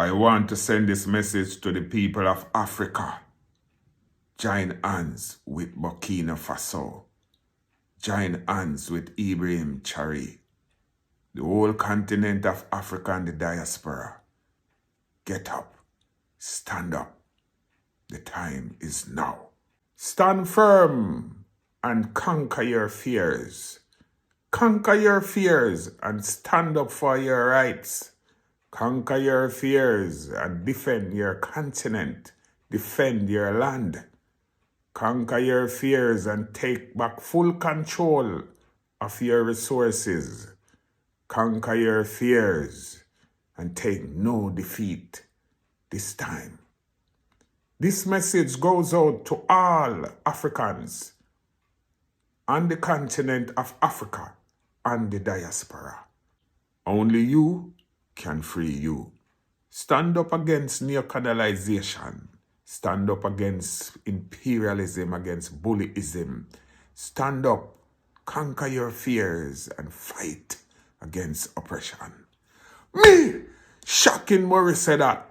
I want to send this message to the people of Africa. Join hands with Burkina Faso. Join hands with Ibrahim Traore. The whole continent of Africa and the diaspora. Get up. Stand up. The time is now. Stand firm and conquer your fears. Conquer your fears and stand up for your rights. Conquer your fears and defend your continent. Defend your land. Conquer your fears and take back full control of your resources. Conquer your fears and take no defeat this time. This message goes out to all Africans on the continent of Africa and the diaspora. Only you can free you. Stand up against neocolonization. Stand up against imperialism, against bullyism. Stand up, conquer your fears, and fight against oppression. Me, Shocking Murray said that.